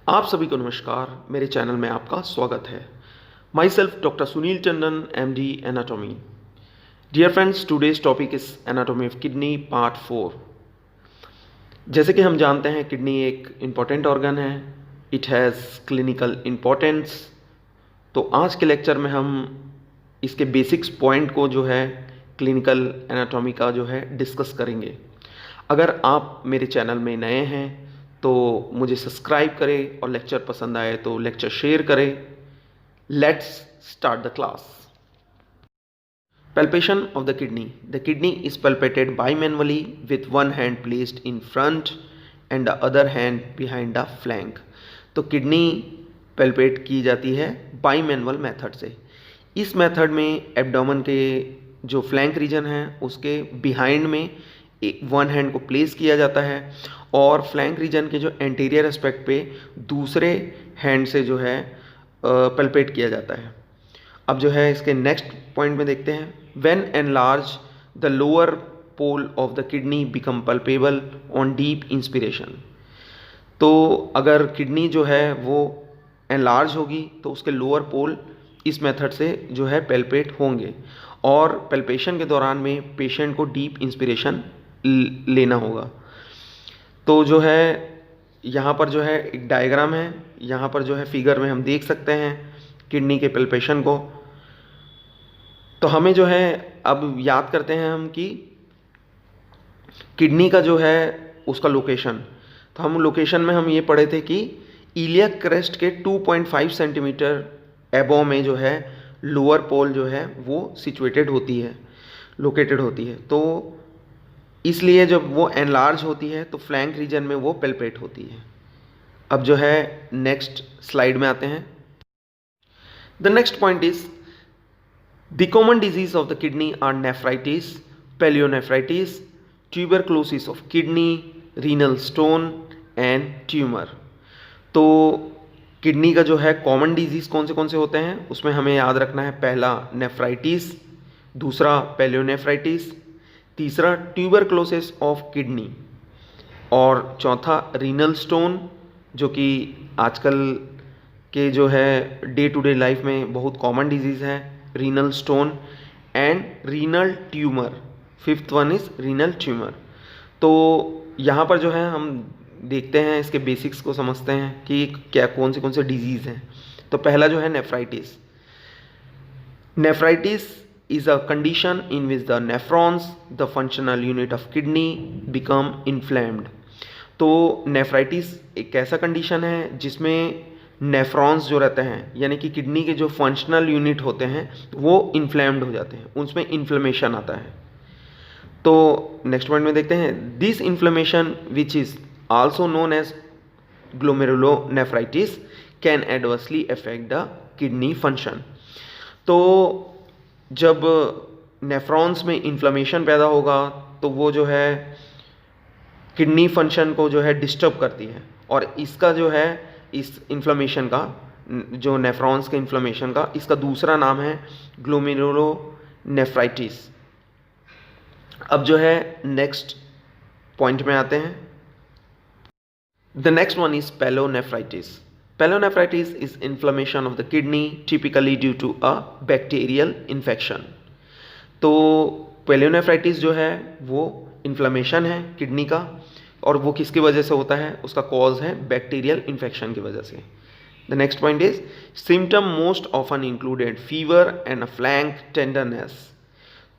आप सभी को नमस्कार। मेरे चैनल में आपका स्वागत है। Myself doctor Sunil Tandon, MD, anatomy. Dear friends, today's topic is anatomy of kidney part 4। जैसे कि हम जानते हैं, किडनी एक इम्पॉर्टेंट ऑर्गन है। It has clinical importance. तो आज के लेक्चर में हम इसके बेसिक्स पॉइंट को जो है क्लिनिकल एनाटॉमी का जो है डिस्कस करेंगे। अगर आप मेरे चैनल में नए हैं तो मुझे सब्सक्राइब करें और लेक्चर पसंद आए तो लेक्चर शेयर करें। Let's start the class. Palpation of the kidney. The kidney is palpated bimanually with one hand placed in front and the other hand behind the flank. तो किडनी पल्पेट की जाती है बाईमैनुअल method से। इस method में abdomen के जो flank reason है उसके बिहाइंड में वन हैंड को प्लेस किया जाता है और फ्लैंक रीजन के जो एंटीरियर एस्पेक्ट पे दूसरे हैंड से जो है पल्पेट किया जाता है। अब जो है इसके नेक्स्ट पॉइंट में देखते हैं। When enlarge the lower pole of the kidney become palpable on deep inspiration. तो अगर किडनी जो है वो एनलार्ज होगी तो उसके लोअर पोल इस मेथड से जो है पल्पेट होंगे और पल्पेशन के दौरान में पेशेंट को डीप इंस्पिरेशन लेना होगा। तो जो है यहाँ पर जो है एक डायग्राम है, यहाँ पर जो है फिगर में हम देख सकते हैं किडनी के पल्पेशन को। तो हमें जो है अब याद करते हैं हम कि किडनी का जो है उसका लोकेशन। तो हम लोकेशन में हम ये पढ़े थे कि इलियक क्रेस्ट के 2.5 सेंटीमीटर एबो में जो है लोअर पोल जो है वो सिचुएटेड होती है, लोकेटेड होती है। तो इसलिए जब वो एनलार्ज होती है तो फ्लैंक रीजन में वो पल्पेट होती है। अब जो है नेक्स्ट स्लाइड में आते हैं। The next point is the common disease of the kidney are nephritis, pyelonephritis, tuberculosis of kidney, renal stone and tumour. तो किडनी का जो है कॉमन डिजीज कौन से होते हैं उसमें हमें याद रखना है। पहला नेफ्राइटिस, दूसरा पैलियोनेफ्राइटिस, तीसरा ट्यूबरक्लोसिस ऑफ किडनी और चौथा रीनल स्टोन, जो कि आजकल के जो है डे टू डे लाइफ में बहुत कॉमन डिजीज़ है, renal stone and renal tumour. Fifth one is renal tumour. तो यहाँ पर जो है हम देखते हैं, इसके बेसिक्स को समझते हैं कि क्या कौन से डिजीज़ हैं। तो पहला जो है nephritis. Nephritis is a condition in which the nephrons, the functional unit of kidney, become inflamed. तो नेफ्राइटिस एक ऐसा कंडीशन है जिसमें नेफ्रॉन्स जो रहते हैं यानी कि किडनी के जो फंक्शनल यूनिट होते हैं वो इन्फ्लेम्ड हो जाते हैं, उनमें इन्फ्लेमेशन आता है। तो नेक्स्ट पॉइंट में देखते हैं, this inflammation which is also known as glomerulonephritis can adversely affect the kidney function. तो जब नेफ्रॉन्स में इन्फ्लेमेशन पैदा होगा तो वो जो है किडनी फंक्शन को जो है डिस्टर्ब करती है और इसका जो है इस इन्फ्लेमेशन का, जो नेफ्रॉन्स के इन्फ्लेमेशन का, इसका दूसरा नाम है ग्लोमेरुलोनेफ्राइटिस। अब जो है नेक्स्ट पॉइंट में आते हैं। The next one is pyelonephritis. Pyelonephritis is inflammation of the kidney typically due to a bacterial infection. तो पैलियोनेफ्राइटिस जो है वो इन्फ्लेमेशन है किडनी का और वो किसकी वजह से होता है, उसका कॉज है बैक्टीरियल इन्फेक्शन की वजह से। The next point is symptom most often included fever and a flank tenderness.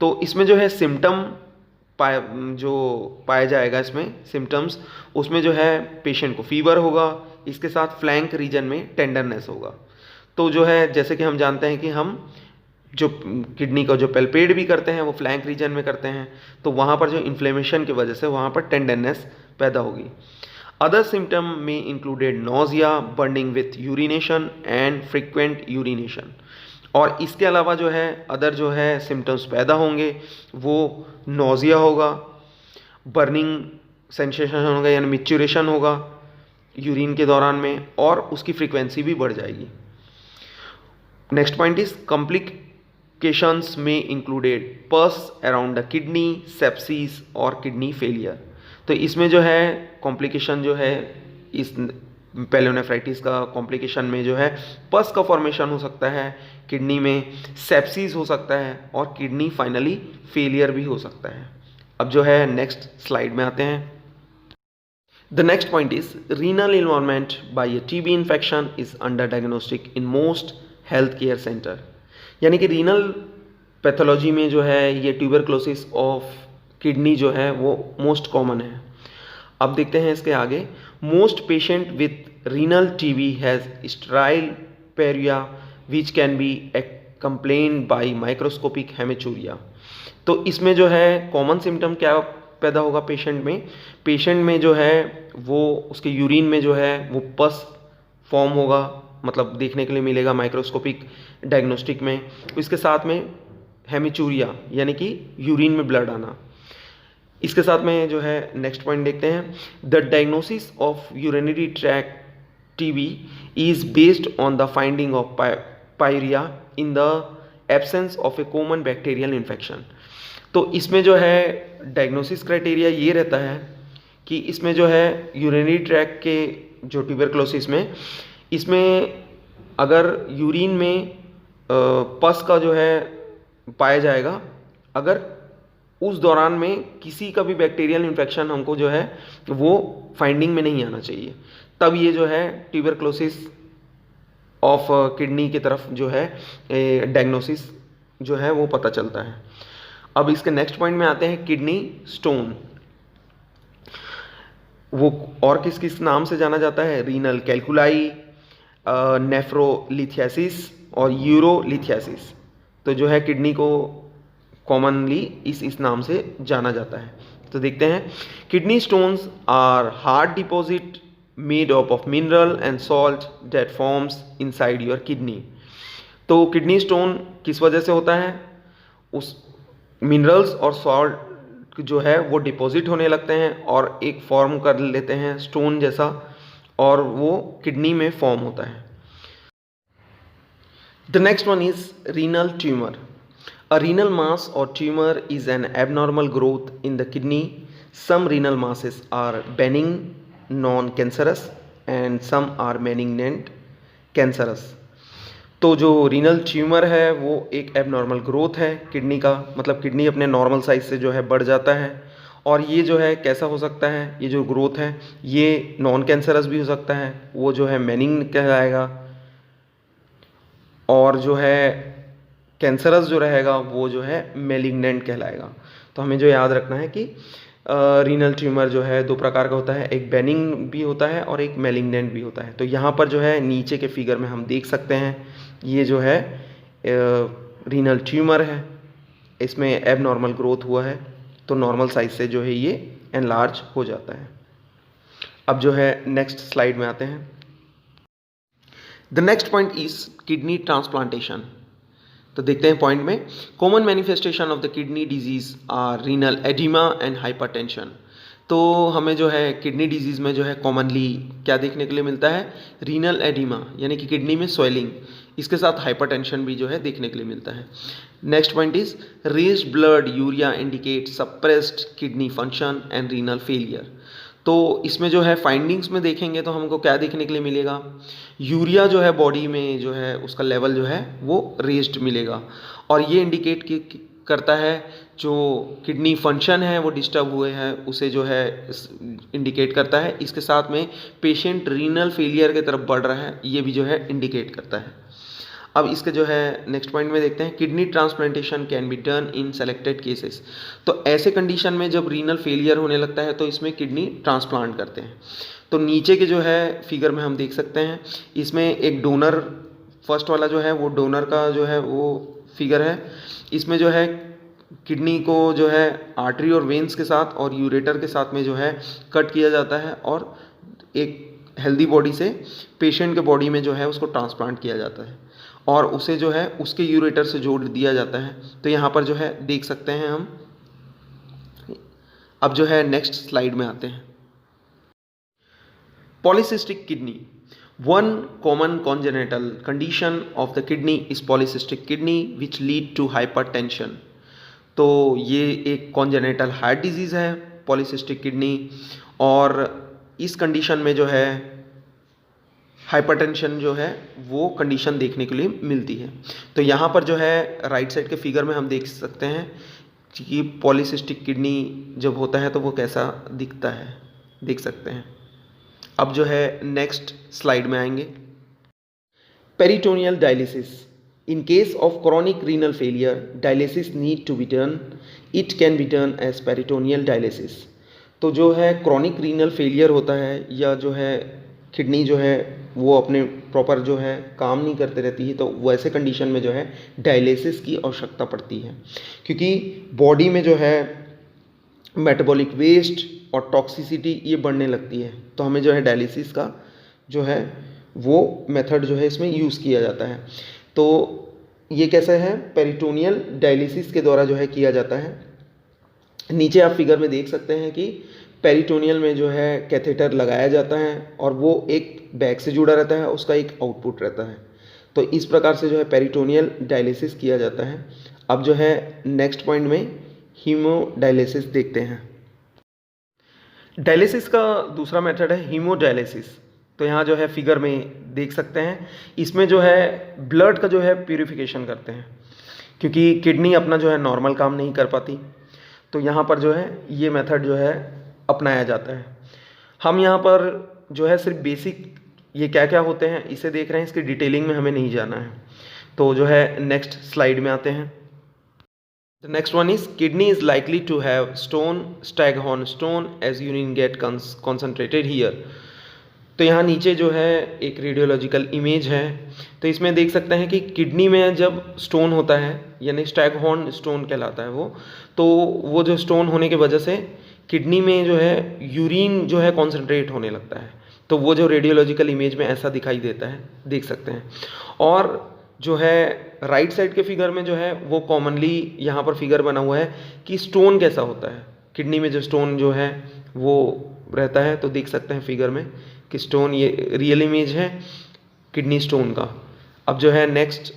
तो इसमें जो है सिम्टम पाया जाएगा, इसमें सिम्टम्स, उसमें जो है पेशेंट को फीवर होगा, इसके साथ फ्लैंक रीजन में टेंडरनेस होगा। तो जो है जैसे कि हम जानते हैं कि हम जो किडनी का जो पल्पेट भी करते हैं वो फ्लैंक रीजन में करते हैं, तो वहाँ पर जो इन्फ्लेमेशन की वजह से वहाँ पर टेंडरनेस पैदा होगी। अदर सिम्टम में included nausea, burning with urination and frequent urination. और इसके अलावा जो है अदर जो है सिम्टम्स पैदा होंगे, वो नोजिया होगा, बर्निंग सेंसेशन होगा यानी मिच्यूरेशन होगा यूरिन के दौरान में, और उसकी फ्रीक्वेंसी भी बढ़ जाएगी। नेक्स्ट पॉइंट इज कॉम्प्लिकेशंस में इंक्लूडेड पस अराउंड द किडनी, सेप्सिस और किडनी फेलियर। तो इसमें जो है कॉम्प्लिकेशन जो है इस पेलोनेफ्राइटिस का कॉम्प्लिकेशन में जो है पस का फॉर्मेशन हो सकता है, किडनी में सेप्सिस हो सकता है और किडनी फाइनली फेलियर भी हो सकता है। अब जो है नेक्स्ट स्लाइड में आते हैं। The next point is renal involvement by a TB infection is under diagnostic in most health care center। यानी कि रीनल पैथोलॉजी में जो है ये ट्यूबरक्लोसिस ऑफ किडनी जो है वो मोस्ट कॉमन है। अब देखते हैं इसके आगे। Most patient with renal TB has sterile pyuria which can be complain by microscopic haematuria. तो इसमें जो है कॉमन सिम्टम क्या पैदा होगा पेशेंट में जो है वो उसके यूरिन में जो है वो पस फॉर्म होगा, मतलब देखने के लिए मिलेगा माइक्रोस्कोपिक डायग्नोस्टिक में। इसके साथ में हेमिचूरिया यानी कि यूरिन में ब्लड आना। इसके साथ में जो है नेक्स्ट पॉइंट देखते हैं। The diagnosis of urinary tract TB is based on the finding of pyuria in the absence of a common bacterial infection. तो इसमें जो है डायग्नोसिस क्राइटेरिया ये रहता है कि इसमें जो है यूरिनरी ट्रैक्ट के जो ट्यूबरक्लोसिस में इसमें अगर यूरिन में पस का जो है पाया जाएगा, अगर उस दौरान में किसी का भी बैक्टीरियल इन्फेक्शन हमको जो है वो फाइंडिंग में नहीं आना चाहिए, तब ये जो है ट्यूबरक्लोसिस ऑफ किडनी की तरफ जो है डायग्नोसिस जो है वो पता चलता है। अब इसके नेक्स्ट पॉइंट में आते हैं किडनी स्टोन। वो और किस किस नाम से जाना जाता है? रीनल कैल्कुलाई, नेफ्रोलिथियासिस और यूरोलिथियासिस। तो जो है किडनी को कॉमनली इस नाम से जाना जाता है। तो देखते हैं। Kidney stones are hard deposit made up of mineral and salt that forms inside your kidney. तो किडनी स्टोन किस वजह से होता है? उस मिनरल्स और सॉल्ट जो है वो डिपॉजिट होने लगते हैं और एक फॉर्म कर लेते हैं स्टोन जैसा, और वो किडनी में फॉर्म होता है। The next one is renal tumour. A renal mass or tumour is an abnormal growth in the kidney. Some renal masses are benign non cancerous and some are malignant cancerous. तो जो renal tumour है वो एक abnormal growth है kidney का, मतलब kidney अपने normal size से जो है बढ़ जाता है। और ये जो है कैसा हो सकता है? ये जो ग्रोथ है ये नॉन कैंसरस भी हो सकता है, वो जो है मैनिंग कहलाएगा, और जो है कैंसरस जो रहेगा वो जो है मैलिग्नेंट कहलाएगा। तो हमें जो याद रखना है कि रीनल ट्यूमर जो है दो प्रकार का होता है, एक बेनिंग भी होता है और एक मैलिग्नेंट भी होता है। तो यहाँ पर जो है नीचे के फिगर में हम देख सकते हैं, ये जो है रीनल ट्यूमर है, इसमें एबनॉर्मल ग्रोथ हुआ है, तो नॉर्मल साइज से जो है ये एनलार्ज हो जाता है। अब जो है नेक्स्ट स्लाइड में आते हैं। The next point is kidney transplantation. तो देखते हैं पॉइंट में। Common manifestation of the kidney disease are renal oedema and hypertension. तो हमें जो है किडनी डिजीज़ में जो है कॉमनली क्या देखने के लिए मिलता है? रीनल एडिमा यानी कि किडनी में स्वेलिंग, इसके साथ हाइपरटेंशन भी जो है देखने के लिए मिलता है। Next point is raised blood urea indicate suppressed kidney function and renal failure. तो इसमें जो है फाइंडिंग्स में देखेंगे तो हमको क्या देखने के लिए मिलेगा? यूरिया जो है बॉडी में जो है उसका लेवल जो है वो रेज्ड मिलेगा, और ये इंडिकेट करता है जो किडनी फंक्शन है वो डिस्टर्ब हुए हैं उसे जो है इंडिकेट करता है। इसके साथ में पेशेंट रीनल फेलियर की तरफ बढ़ रहा है, ये भी जो है इंडिकेट करता है। अब इसके जो है नेक्स्ट पॉइंट में देखते हैं। Kidney transplantation can be done in selected cases. तो ऐसे कंडीशन में जब रीनल फेलियर होने लगता है तो इसमें किडनी ट्रांसप्लांट करते हैं। तो नीचे के जो है फिगर में हम देख सकते हैं, इसमें एक डोनर, फर्स्ट वाला जो है वो डोनर का जो है वो फिगर है। इसमें जो है किडनी को जो है आर्टरी और वेन्स के साथ और यूरेटर के साथ में जो है कट किया जाता है, और एक हेल्दी बॉडी से पेशेंट के बॉडी में जो है उसको ट्रांसप्लांट किया जाता है, और उसे जो है उसके यूरेटर से जोड़ दिया जाता है। तो यहाँ पर जो है देख सकते हैं हम। अब जो है नेक्स्ट स्लाइड में आते हैं। Polycystic kidney. One common congenital condition of the kidney is polycystic kidney which lead to hypertension। तो ये एक congenital heart disease है पॉलीसिस्टिक किडनी, और इस कंडीशन में जो है हाइपरटेंशन जो है वो कंडीशन देखने के लिए मिलती है। तो यहाँ पर जो है राइट साइड के फिगर में हम देख सकते हैं कि पॉलीसिस्टिक किडनी जब होता है तो वो कैसा दिखता है, देख सकते हैं। अब जो है नेक्स्ट स्लाइड में आएंगे। Peritoneal dialysis. In case of chronic renal failure, dialysis need to be done. It can be done as peritoneal dialysis. तो जो है क्रॉनिक रीनल फेलियर होता है या जो है किडनी जो है वो अपने प्रॉपर जो है काम नहीं करते रहती है, तो वैसे कंडीशन में जो है डायलिसिस की आवश्यकता पड़ती है, क्योंकि बॉडी में जो है मेटाबॉलिक वेस्ट और टॉक्सिसिटी ये बढ़ने लगती है। तो हमें जो है डायलिसिस का जो है वो मेथड जो है इसमें यूज़ किया जाता है। तो ये कैसे है, पेरिटोनियल डायलिसिस के द्वारा जो है किया जाता है। नीचे आप फिगर में देख सकते हैं कि पेरिटोनियल में जो है कैथेटर लगाया जाता है और वो एक बैग से जुड़ा रहता है, उसका एक आउटपुट रहता है। तो इस प्रकार से जो है पेरिटोनियल डायलिसिस किया जाता है। अब जो है नेक्स्ट पॉइंट में हीमोडायलिसिस देखते हैं। डायलिसिस का दूसरा मेथड है हीमोडायलिसिस। तो यहाँ जो है फिगर में देख सकते हैं, इसमें जो है ब्लड का जो है प्यूरिफिकेशन करते हैं, क्योंकि किडनी अपना जो है नॉर्मल काम नहीं कर पाती। तो यहाँ पर जो है ये मेथड जो है अपनाया जाता है। हम यहाँ पर जो है सिर्फ बेसिक ये क्या क्या होते हैं इसे देख रहे हैं, इसकी डिटेलिंग में हमें नहीं जाना है। तो जो है नेक्स्ट स्लाइड में आते हैं। The next one is kidney is likely to have stone, staghorn stone as urine get concentrated here. तो यहाँ नीचे जो है एक रेडियोलॉजिकल इमेज है। तो इसमें देख सकते हैं कि किडनी में जब स्टोन होता है, यानी स्टैगहॉर्न स्टोन कहलाता है वो, तो वो जो स्टोन होने की वजह से किडनी में जो है यूरिन जो है कॉन्सेंट्रेट होने लगता है। तो वो जो रेडियोलॉजिकल इमेज में ऐसा दिखाई देता है, देख सकते हैं। और जो है राइट साइड के फिगर में जो है वो कॉमनली यहाँ पर फिगर बना हुआ है कि स्टोन कैसा होता है, किडनी में जो स्टोन जो है वो रहता है। तो देख सकते हैं फिगर में कि स्टोन, ये रियल इमेज है किडनी स्टोन का। अब जो है नेक्स्ट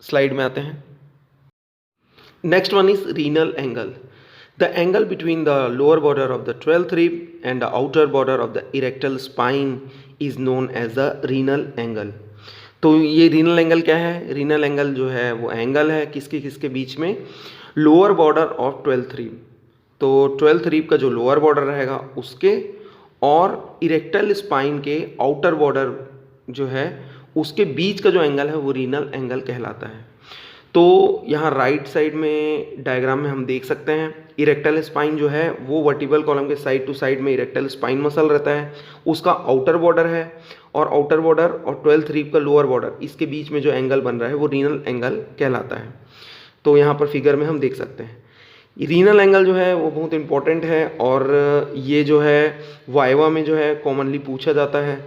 स्लाइड में आते हैं। Next one is renal angle. The angle between the lower border of the 12th rib and the outer border of the erector spine is known as the renal angle. तो ये renal angle क्या है? Renal angle जो है वो angle है किसके बीच में? Lower border of 12th rib। तो 12th rib का जो लोअर बॉर्डर रहेगा उसके और इरेक्टल स्पाइन के आउटर बॉर्डर जो है उसके बीच का जो एंगल है वो रीनल एंगल कहलाता है। तो यहाँ राइट साइड में डायग्राम में हम देख सकते हैं इरेक्टल स्पाइन जो है वो वर्टिबल कॉलम के साइड टू साइड में इरेक्टल स्पाइन मसल रहता है, उसका आउटर बॉर्डर है, और आउटर बॉर्डर और 12th rib का लोअर बॉर्डर इसके बीच में जो एंगल बन रहा है वो रीनल एंगल कहलाता है। तो यहाँ पर फिगर में हम देख सकते हैं रीनल एंगल जो है वो बहुत इंपॉर्टेंट है, और ये जो है वाइवा में जो है कॉमनली पूछा जाता है,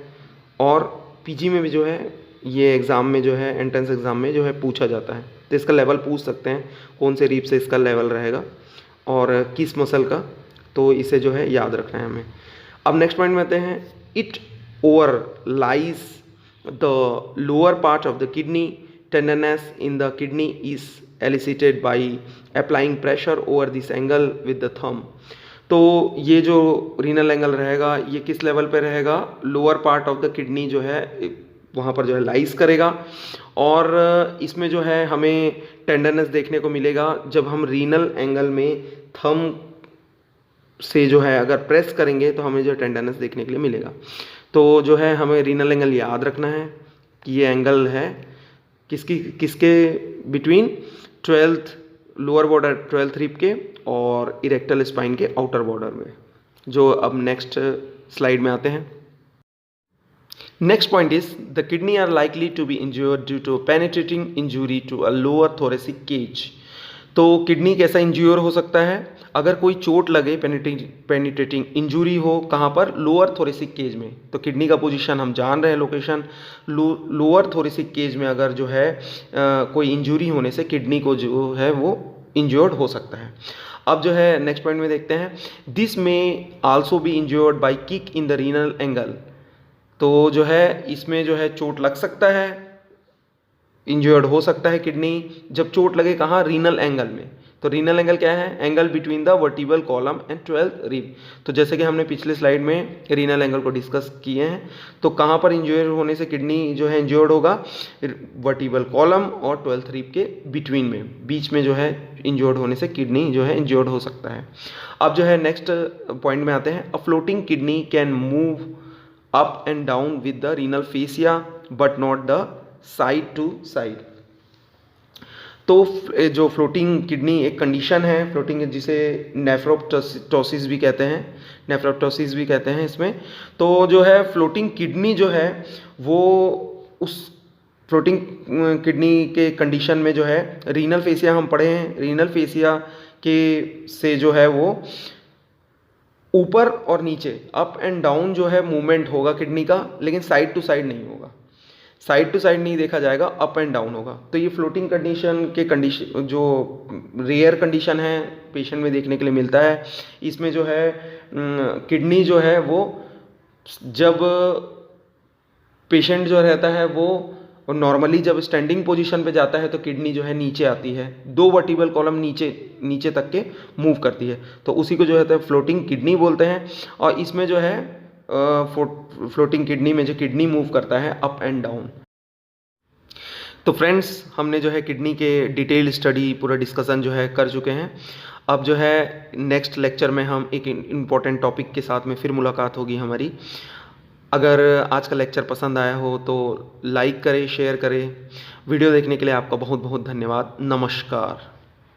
और पीजी में भी जो है ये एग्ज़ाम में जो है एंट्रेंस एग्ज़ाम में जो है पूछा जाता है। तो इसका लेवल पूछ सकते हैं कौन से रीप से इसका लेवल रहेगा और किस मसल का, तो इसे जो है याद रखना है हमें। अब नेक्स्ट पॉइंट में आते हैं। It over lies the lower part of the kidney, tenderness in the kidney is elicited by applying pressure over this angle with the thumb। तो ये जो रीनल एंगल रहेगा ये किस लेवल पे रहेगा? Lower part of the kidney जो है वहाँ पर जो है लाइज करेगा, और इसमें जो है हमें टेंडरनेस देखने को मिलेगा जब हम रीनल एंगल में थंब से जो है अगर प्रेस करेंगे तो हमें जो टेंडरनेस देखने के लिए मिलेगा। तो जो है हमें रीनल एंगल याद रखना है कि ये एंगल है किसके between 12th lower border 12th rib के और इरेक्टल स्पाइन के आउटर बॉर्डर में। जो अब नेक्स्ट स्लाइड में आते हैं। Next point is the kidney are likely to be injured due to penetrating injury to a lower thoracic cage. तो किडनी कैसा इंज्योर हो सकता है? अगर कोई चोट लगे, पेनिट्रेटिंग इंजुरी हो, कहाँ पर? लोअर थोरेसिक केज में। तो किडनी का पोजीशन हम जान रहे हैं, लोकेशन लोअर थोरेसिक केज में अगर जो है कोई इंजुरी होने से किडनी को जो है वो इंज्योर्ड हो सकता है। अब जो है नेक्स्ट पॉइंट में देखते हैं। दिस में also be injured by kick in the renal angle. तो जो है इसमें जो है चोट लग सकता है, इंज्योर्ड हो सकता है किडनी जब चोट लगे कहाँ? रीनल एंगल में। तो रीनल एंगल क्या है? Angle between the vertebral column and 12th rib. तो जैसे कि हमने पिछले स्लाइड में रीनल एंगल को डिस्कस किए हैं, तो कहाँ पर इंज्योर होने से किडनी जो है इंज्योर्ड होगा? वर्टिबल कॉलम और 12th रिब के बिटवीन में, बीच में जो है इंज्योर्ड होने से किडनी जो है इंज्योर्ड हो सकता है। अब जो है नेक्स्ट पॉइंट में आते हैं। A floating kidney can move up and down with the renal fascia but not the side to side. तो जो फ्लोटिंग किडनी एक कंडीशन है, फ्लोटिंग जिसे नेफ्रोप्टोसिस भी कहते हैं, नेफ्रोप्टोसिस भी कहते हैं इसमें। तो जो है फ्लोटिंग किडनी जो है वो उस फ्लोटिंग किडनी के कंडीशन में जो है रीनल फेसिया हम पढ़े हैं, रीनल फेसिया के से जो है वो ऊपर और नीचे अप एंड डाउन जो है मूवमेंट होगा किडनी का, लेकिन साइड टू साइड नहीं होगा, साइड टू साइड नहीं देखा जाएगा, अप एंड डाउन होगा। तो ये फ्लोटिंग कंडीशन जो रेयर कंडीशन है पेशेंट में देखने के लिए मिलता है। इसमें जो है किडनी जो है वो जब पेशेंट जो रहता है वो नॉर्मली जब स्टैंडिंग पोजीशन पे जाता है तो किडनी जो है नीचे आती है, 2 वर्टिबल कॉलम नीचे तक के मूव करती है, तो उसी को जो है फ्लोटिंग किडनी बोलते हैं। और इसमें जो है फ्लोटिंग किडनी में जो किडनी मूव करता है अप एंड डाउन। तो फ्रेंड्स, हमने जो है किडनी के डिटेल स्टडी पूरा डिस्कशन जो है कर चुके हैं। अब जो है नेक्स्ट लेक्चर में हम एक इम्पॉर्टेंट टॉपिक के साथ में फिर मुलाकात होगी हमारी। अगर आज का लेक्चर पसंद आया हो तो लाइक करें, शेयर करें। वीडियो देखने के लिए आपका बहुत बहुत धन्यवाद। नमस्कार।